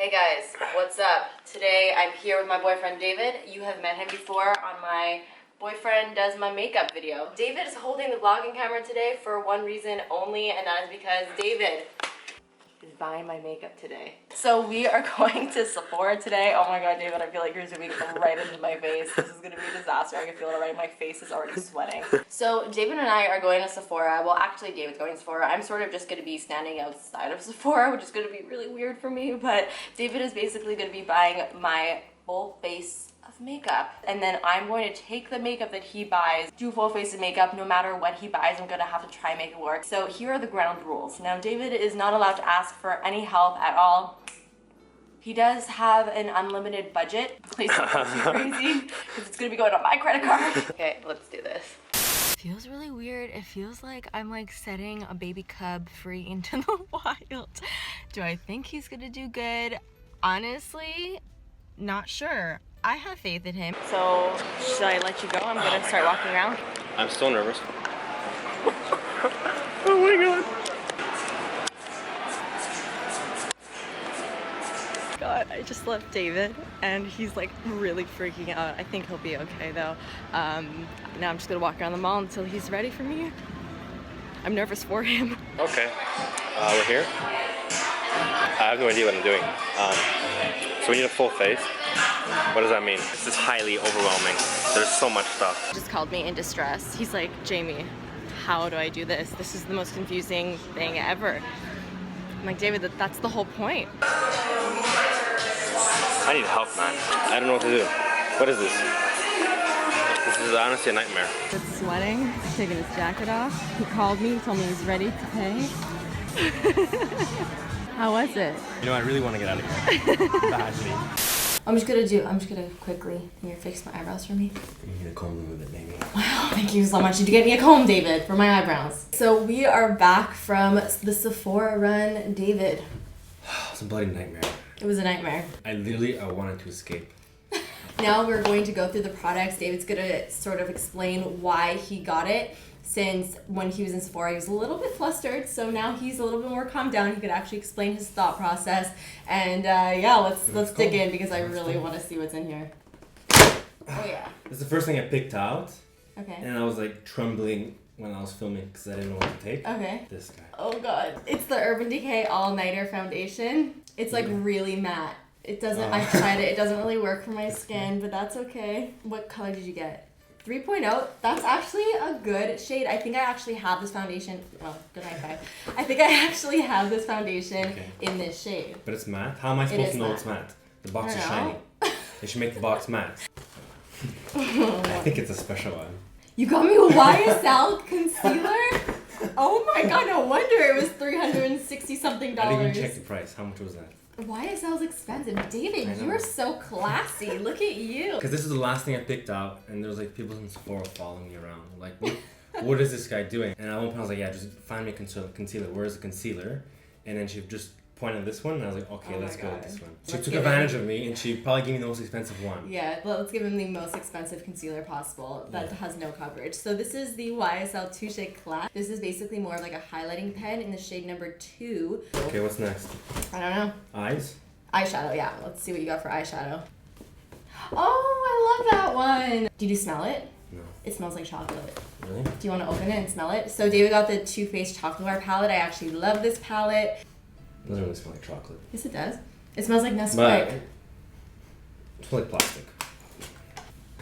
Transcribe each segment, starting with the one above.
Hey guys, what's up? Today I'm here with my boyfriend David. You have met him before on my boyfriend does my makeup video. David is holding the vlogging camera today for one reason only, and that is because David is buying my makeup today. So we are going to Sephora today. Oh my god, David, I feel like you're zooming right into my face. This is gonna be a disaster. I can feel it already. My face is already sweating. So David and I are going to Sephora. Well, actually David's going to Sephora. I'm sort of just gonna be standing outside of Sephora, which is gonna be really weird for me, but David is basically gonna be buying my full face of makeup, and then I'm going to take the makeup that he buys, do full face of makeup. No matter what he buys, I'm gonna have to try and make it work. So here are the ground rules. Now David is not allowed to ask for any help at all. He does have an unlimited budget. Please don't go too crazy because it's gonna be going on my credit card. Okay, let's do this. Feels really weird. It feels like I'm like setting a baby cub free into the wild. Do I think he's gonna do good? Honestly, not sure. I have faith in him. So, should I let you go? I'm gonna start walking around. I'm still nervous. Oh my god. God, I just left David and he's like really freaking out. I think he'll be okay though. Now I'm just gonna walk around the mall until he's ready for me. I'm nervous for him. Okay, we're here. I have no idea what I'm doing. So we need a full face. What does that mean? This is highly overwhelming. There's so much stuff. He just called me in distress. He's like, Jamie, how do I do this? This is the most confusing thing ever. I'm like, David, that's the whole point. I need help, man. I don't know what to do. What is this? This is honestly a nightmare. He's sweating. He's taking his jacket off. He called me, told me he's ready to pay. How was it? You know, I really want to get out of here. Badly. I'm just gonna quickly, can you fix my eyebrows for me? You need a comb with it, baby. Wow, thank you so much. Did you get me a comb, David, for my eyebrows? So we are back from the Sephora run, David. It was a bloody nightmare. It was a nightmare. I wanted to escape. Now we're going to go through the products. David's gonna sort of explain why he got it, since when he was in Sephora he was a little bit flustered, so now he's a little bit more calmed down. He could actually explain his thought process, and yeah, let's dig in because I really want to see what's in here. Oh yeah. This is the first thing I picked out. Okay. And I was like trembling when I was filming because I didn't know what to take. Okay. This guy. Oh god. It's the Urban Decay All Nighter Foundation. It's like really matte. It doesn't, I tried it, it doesn't really work for my skin, but that's okay. What color did you get? 3.0, that's actually a good shade. I think I actually have this foundation. Well, good night, bye. I think I actually have this foundation in this shade. But it's matte? How am I supposed to know it's matte? The box is shiny. They should make the box matte. I think it's a special one. You got me a YSL concealer? Oh my god, no wonder it was $360 something. I didn't even check the price. How much was that? YSL is expensive. David, you are so classy. Look at you. Because this is the last thing I picked out, and there was like people in Sephora following me around. Like, what is this guy doing? And at one point I was like, yeah, just find me a concealer. Where's the concealer? And then she just pointed at this one, and I was like, okay, let's go with this one. She took advantage of me, and she probably gave me the most expensive one. Yeah, well, let's give him the most expensive concealer possible that has no coverage. So this is the YSL Touche Class. This is basically more of like a highlighting pen in the shade number 2. Okay, what's next? I don't know. Eyes? Eyeshadow, yeah. Let's see what you got for eyeshadow. Oh, I love that one. Did you smell it? No. It smells like chocolate. Really? Do you want to open it and smell it? So David got the Too Faced Chocolate Bar palette. I actually love this palette. It doesn't really smell like chocolate. Yes, it does. It smells like Nesquik. But it smells like plastic.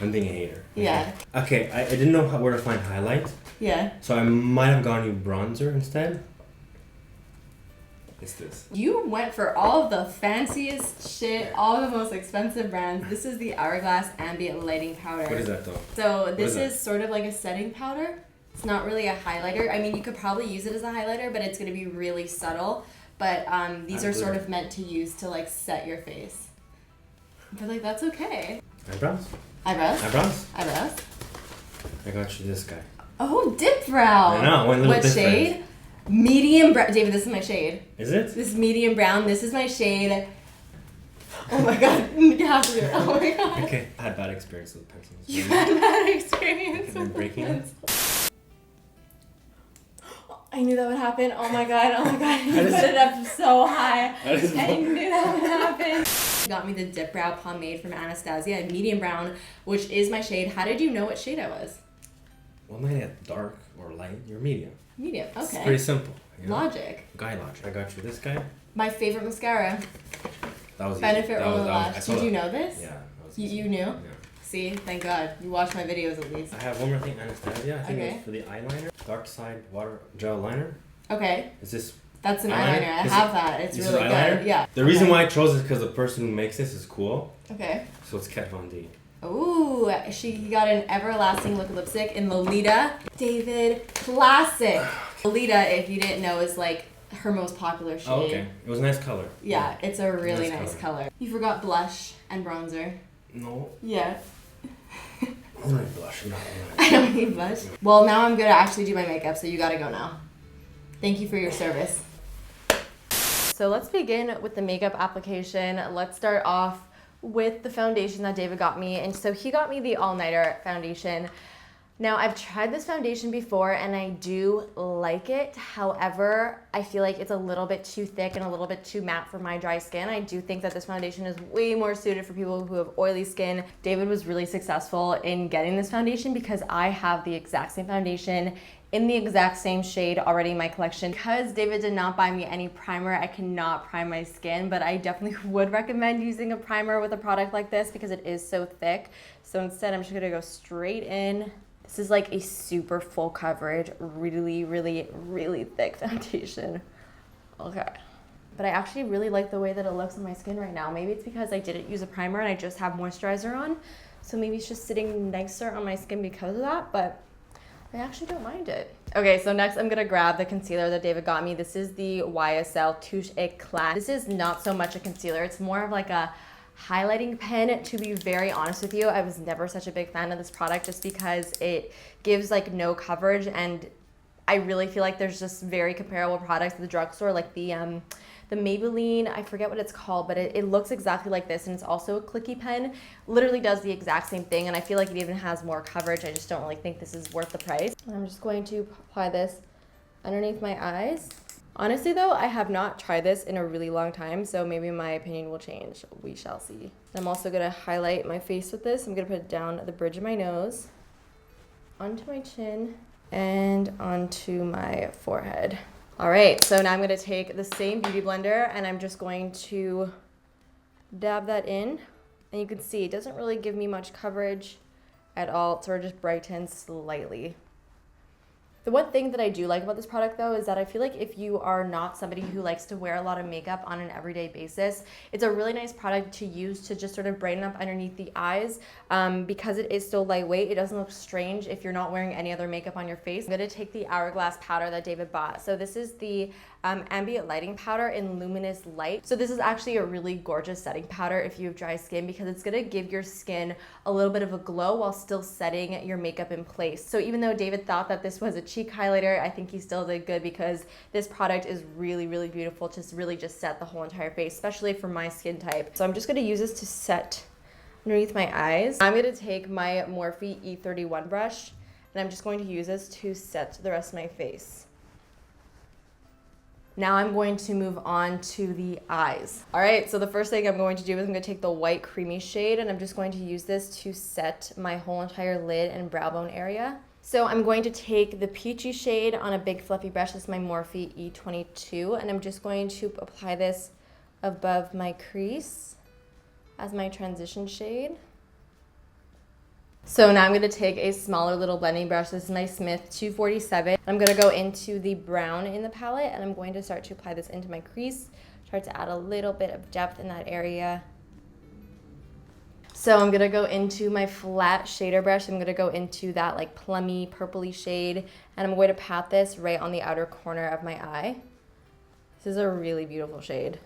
I'm being a hater. Yeah. Okay, I didn't know where to find highlight. Yeah. So I might have gone with bronzer instead. It's this. You went for all the fanciest shit, all the most expensive brands. This is the Hourglass Ambient Lighting Powder. What is that though? So this is sort of like a setting powder. It's not really a highlighter. I mean, you could probably use it as a highlighter, but it's going to be really subtle. But these are sort of meant to use to like set your face. But like, that's okay. Eyebrows? Eyebrows? Eyebrows? Eyebrows? I got you this guy. Oh, dip brow. I know, one little what different. Shade? Medium brown. David, this is my shade. Is it? This is medium brown. This is my shade. Oh my god. You have to do it. Oh my god. Okay. I had bad experience with pencils. You had bad experience with breaking it? I knew that would happen. Oh my god. Oh my god. You put it up so high. I knew that would happen. Got me the Dip Brow Pomade from Anastasia in medium brown, which is my shade. How did you know what shade I was? Well, I'm not yet dark or light. You're medium. Medium, okay. It's pretty simple. You know? Logic. Guy logic. I got you this guy. My favorite mascara. That was Benefit easy. Roller Lash. Did you know this? Yeah. That was You easy. knew? Yeah. See, thank God. You watch my videos at least. I have one more thing, Anastasia. I think Okay. it was for the eyeliner. Darkside water gel liner. Okay. Is this That's an eyeliner? eyeliner. I have that. It's this really is eyeliner? good. Yeah. The reason why I chose it is because the person who makes this is cool. Okay. So it's Kat Von D. Ooh, she got an everlasting look lipstick in Lolita. David, classic. Lolita, if you didn't know, is like her most popular shade. Oh, okay. It was a nice color. Yeah, it's a really Nice nice color. You forgot blush and bronzer. No. Yeah. I don't need blush. I'm not I don't need blush. Well, now I'm gonna actually do my makeup, so you gotta go now. Thank you for your service. So let's begin with the makeup application. Let's start off with the foundation that David got me. And so he got me the All Nighter foundation. Now, I've tried this foundation before and I do like it. However, I feel like it's a little bit too thick and a little bit too matte for my dry skin. I do think that this foundation is way more suited for people who have oily skin. David was really successful in getting this foundation because I have the exact same foundation in the exact same shade already in my collection. Because David did not buy me any primer, I cannot prime my skin, but I definitely would recommend using a primer with a product like this because it is so thick. So instead, I'm just gonna go straight in. This is like a super full coverage, really, really, really thick foundation. Okay. But I actually really like the way that it looks on my skin right now. Maybe it's because I didn't use a primer and I just have moisturizer on. So maybe it's just sitting nicer on my skin because of that, but I actually don't mind it. Okay, so next I'm gonna grab the concealer that David got me. This is the YSL Touche Eclat. This is not so much a concealer, it's more of like a highlighting pen. To be very honest with you, I was never such a big fan of this product just because it gives like no coverage, and I really feel like there's just very comparable products at the drugstore, like the Maybelline, I forget what it's called, but it looks exactly like this, and it's also a clicky pen. Literally does the exact same thing, and I feel like it even has more coverage. I just don't really think this is worth the price. I'm just going to apply this underneath my eyes. Honestly though, I have not tried this in a really long time, so maybe my opinion will change. We shall see. I'm also gonna highlight my face with this. I'm gonna put it down the bridge of my nose, onto my chin, and onto my forehead. All right, so now I'm gonna take the same beauty blender and I'm just going to dab that in. And you can see it doesn't really give me much coverage at all. It sort of just brightens slightly. The one thing that I do like about this product though is that I feel like if you are not somebody who likes to wear a lot of makeup on an everyday basis, it's a really nice product to use to just sort of brighten up underneath the eyes. Because it is so lightweight, it doesn't look strange if you're not wearing any other makeup on your face. I'm gonna take the Hourglass powder that David bought. So this is the ambient lighting powder in Luminous Light. So this is actually a really gorgeous setting powder if you have dry skin because it's gonna give your skin a little bit of a glow while still setting your makeup in place. So even though David thought that this was a cheek highlighter, I think he still did good because this product is really, really beautiful to really just set the whole entire face, especially for my skin type. So I'm just gonna use this to set underneath my eyes. I'm gonna take my Morphe E31 brush and I'm just going to use this to set the rest of my face. Now I'm going to move on to the eyes. All right, so the first thing I'm going to do is I'm gonna take the white creamy shade and I'm just going to use this to set my whole entire lid and brow bone area. So I'm going to take the peachy shade on a big fluffy brush. This is my Morphe E22, and I'm just going to apply this above my crease as my transition shade. So now I'm gonna take a smaller little blending brush. This is my Smith 247. I'm gonna go into the brown in the palette and I'm going to start to apply this into my crease. Try to add a little bit of depth in that area. So I'm gonna go into my flat shader brush. I'm gonna go into that like plummy purpley shade and I'm going to pat this right on the outer corner of my eye. This is a really beautiful shade.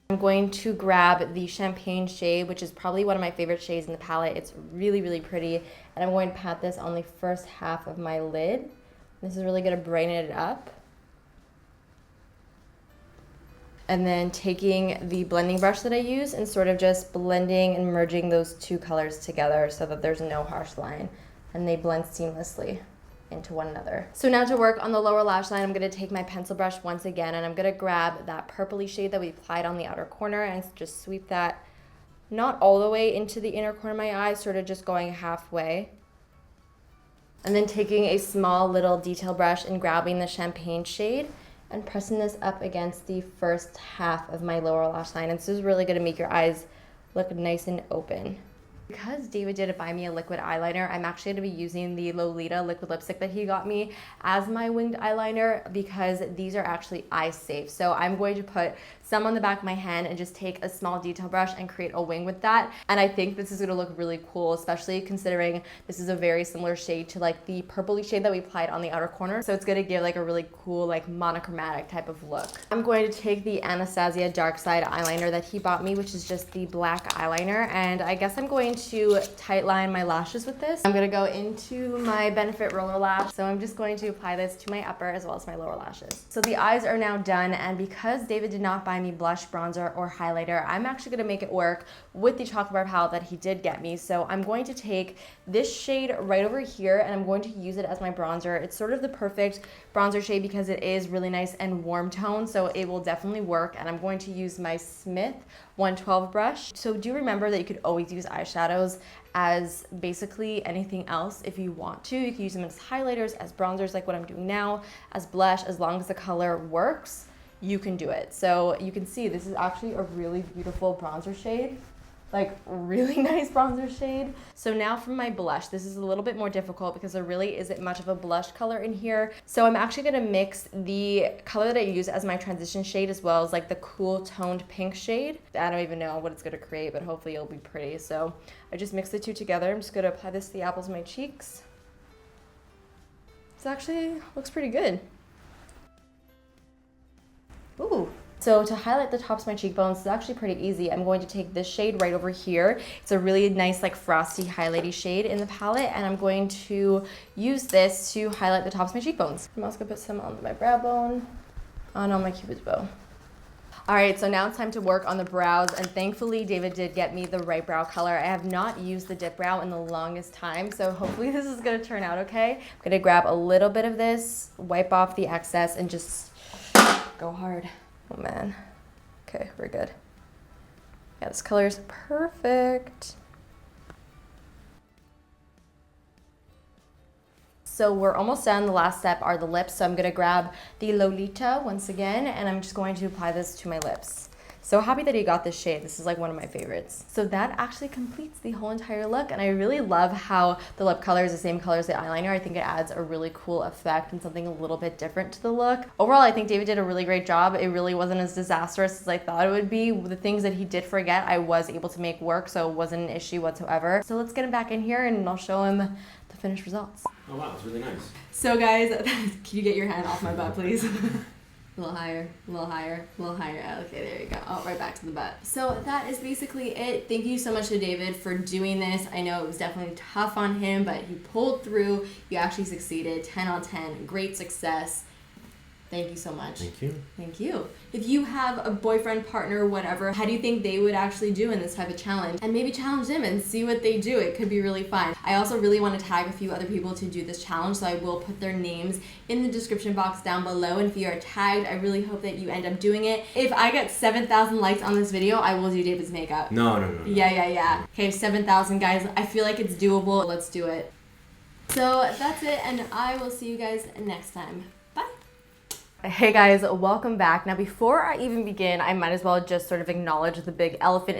I'm going to grab the champagne shade, which is probably one of my favorite shades in the palette. It's really, really pretty. And I'm going to pat this on the first half of my lid. This is really gonna brighten it up. And then taking the blending brush that I use and sort of just blending and merging those two colors together so that there's no harsh line and they blend seamlessly. into one another. So now to work on the lower lash line, I'm gonna take my pencil brush once again, and I'm gonna grab that purpley shade that we applied on the outer corner and just sweep that not all the way into the inner corner of my eye, sort of just going halfway. And then taking a small little detail brush and grabbing the champagne shade and pressing this up against the first half of my lower lash line. And this is really gonna make your eyes look nice and open. Because David did buy me a liquid eyeliner, I'm actually going to be using the Lolita liquid lipstick that he got me as my winged eyeliner because these are actually eye safe. So I'm going to put some on the back of my hand and just take a small detail brush and create a wing with that. And I think this is going to look really cool, especially considering this is a very similar shade to like the purpley shade that we applied on the outer corner. So it's going to give like a really cool like monochromatic type of look. I'm going to take the Anastasia Darkside eyeliner that he bought me, which is just the black eyeliner, and I guess I'm going to tight line my lashes with this. I'm gonna go into my Benefit Roller Lash, so I'm just going to apply this to my upper as well as my lower lashes. So the eyes are now done, and because David did not buy me blush, bronzer, or highlighter, I'm actually gonna make it work with the chocolate bar palette that he did get me. So I'm going to take this shade right over here, and I'm going to use it as my bronzer. It's sort of the perfect bronzer shade because it is really nice and warm tone, so it will definitely work. And I'm going to use my Smith 112 brush. So do remember that you could always use eyeshadows as basically anything else if you want to. You can use them as highlighters, as bronzers like what I'm doing now, as blush, as long as the color works, you can do it. So you can see this is actually a really beautiful bronzer shade. Like really nice bronzer shade. So now for my blush, this is a little bit more difficult because there really isn't much of a blush color in here. So I'm actually gonna mix the color that I use as my transition shade as well as like the cool toned pink shade. I don't even know what it's gonna create, but hopefully it'll be pretty. So I just mix the two together. I'm just gonna apply this to the apples of my cheeks. This actually looks pretty good. Ooh. So to highlight the tops of my cheekbones, it's actually pretty easy. I'm going to take this shade right over here. It's a really nice like frosty highlighty shade in the palette, and I'm going to use this to highlight the tops of my cheekbones. I'm also gonna put some on my brow bone, on my cupid's bow. All right, so now it's time to work on the brows, and thankfully David did get me the right brow color. I have not used the dip brow in the longest time, so hopefully this is gonna turn out okay. I'm gonna grab a little bit of this, wipe off the excess, and just go hard. Oh man. Okay, we're good. Yeah, this color is perfect. So we're almost done. The last step are the lips. So I'm gonna grab the Lolita once again, and I'm just going to apply this to my lips. So happy that he got this shade. This is like one of my favorites. So that actually completes the whole entire look, and I really love how the lip color is the same color as the eyeliner. I think it adds a really cool effect and something a little bit different to the look. Overall, I think David did a really great job. It really wasn't as disastrous as I thought it would be. The things that he did forget, I was able to make work, so it wasn't an issue whatsoever. So let's get him back in here and I'll show him the finished results. Oh wow, it's really nice. So guys, can you get your hand off my butt, please? A little higher, a little higher, a little higher. Okay, there you go. Oh, right back to the butt. So that is basically it. Thank you so much to David for doing this. I know it was definitely tough on him, but he pulled through. You actually succeeded. 10 on 10. Great success. Thank you so much. Thank you. Thank you. If you have a boyfriend, partner, whatever, how do you think they would actually do in this type of challenge? And maybe challenge them and see what they do. It could be really fun. I also really want to tag a few other people to do this challenge, so I will put their names in the description box down below. And if you are tagged, I really hope that you end up doing it. If I get 7,000 likes on this video, I will do David's makeup. No. Yeah. Okay, 7,000 guys. I feel like it's doable. Let's do it. So that's it, and I will see you guys next time. Hey guys, welcome back. Now before I even begin, I might as well just sort of acknowledge the big elephant